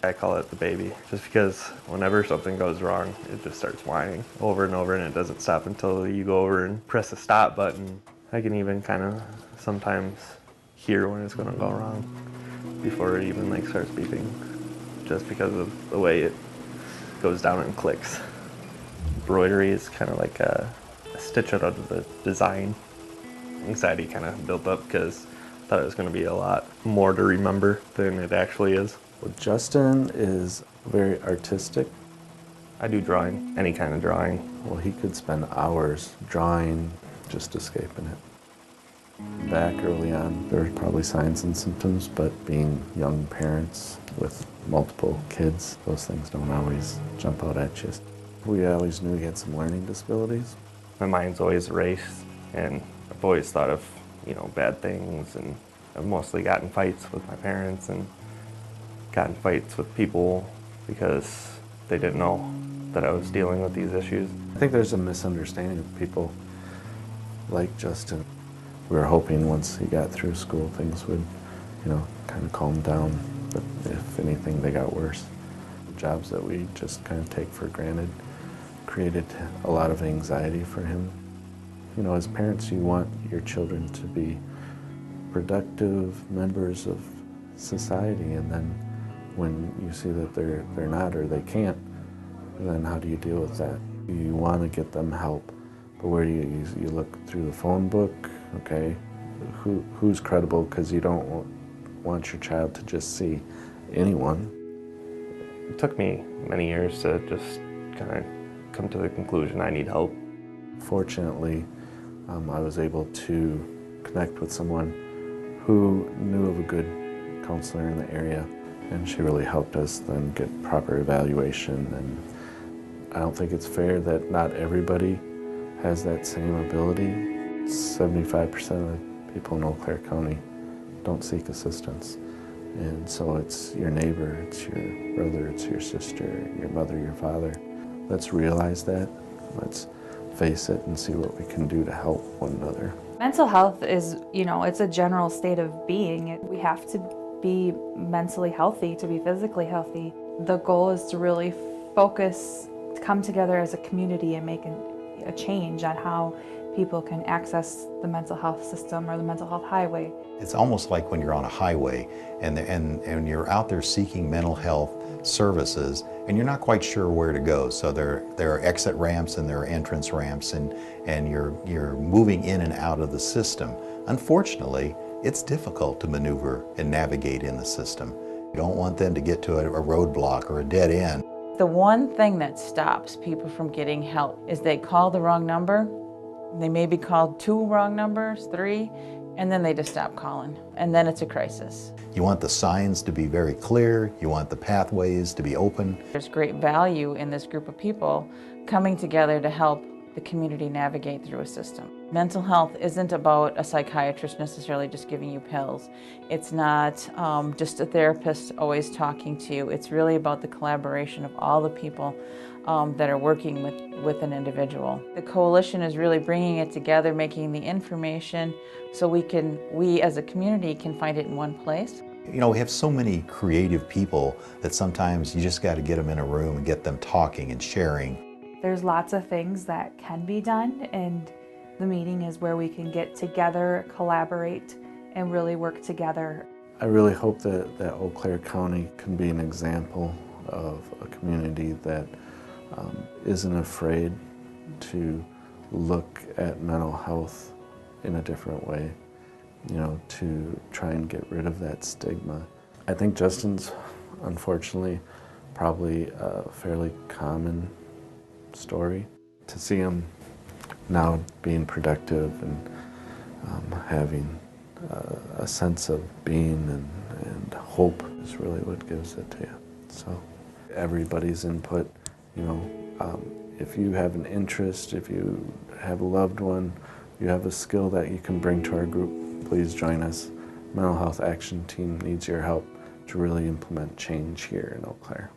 I call it the baby, just because whenever something goes wrong, it just starts whining over and over, and it doesn't stop until you go over and press the stop button. I can even kind of sometimes hear when it's going to go wrong before it even starts beeping, just because of the way it goes down and clicks. Embroidery is kind of like a stitch out of the design. Anxiety kind of built up because I thought it was going to be a lot more to remember than it actually is. Well, Justin is very artistic. I do drawing, any kind of drawing. Well, he could spend hours drawing, just escaping it. Back early on, there were probably signs and symptoms, but being young parents with multiple kids, those things don't always jump out at you. We always knew he had some learning disabilities. My mind's always raced, and I've always thought of, bad things, and I've mostly gotten fights with my parents and gotten fights with people because they didn't know that I was dealing with these issues. I think there's a misunderstanding of people like Justin. We were hoping once he got through school things would, kind of calm down, but if anything, they got worse. The jobs that we just kind of take for granted created a lot of anxiety for him. As parents, you want your children to be productive members of society, and then when you see that they're not or they can't, then how do you deal with that? You want to get them help, but where do you look through the phone book? Okay, who's credible, because you don't want your child to just see anyone. It took me many years to just kind of come to the conclusion I need help. Fortunately, I was able to connect with someone who knew of a good counselor in the area, and she really helped us then get proper evaluation. And I don't think it's fair that not everybody has that same ability. 75% of the people in Eau Claire County don't seek assistance. And so it's your neighbor, it's your brother, it's your sister, your mother, your father. Let's realize that. Let's face it and see what we can do to help one another. Mental health is, it's a general state of being. We have to be mentally healthy to be physically healthy. The goal is to really focus, to come together as a community and make a change on how people can access the mental health system or the mental health highway. It's almost like when you're on a highway and you're out there seeking mental health services and you're not quite sure where to go. So there are exit ramps and there are entrance ramps, and you're moving in and out of the system. Unfortunately, it's difficult to maneuver and navigate in the system. You don't want them to get to a roadblock or a dead end. The one thing that stops people from getting help is they call the wrong number. They maybe called 2 wrong numbers, 3, and then they just stop calling. And then it's a crisis. You want the signs to be very clear. You want the pathways to be open. There's great value in this group of people coming together to help the community navigate through a system. Mental health isn't about a psychiatrist necessarily just giving you pills. It's not just a therapist always talking to you. It's really about the collaboration of all the people that are working with an individual. The coalition is really bringing it together, making the information so we as a community can find it in one place. We have so many creative people that sometimes you just got to get them in a room and get them talking and sharing. There's lots of things that can be done, and the meeting is where we can get together, collaborate, and really work together. I really hope that Eau Claire County can be an example of a community that isn't afraid to look at mental health in a different way, to try and get rid of that stigma. I think Justin's, unfortunately, probably a fairly common story. To see him now being productive and having a sense of being and hope is really what gives it to you. So everybody's input, if you have an interest, if you have a loved one, you have a skill that you can bring to our group, please join us. Mental Health Action Team needs your help to really implement change here in Eau Claire.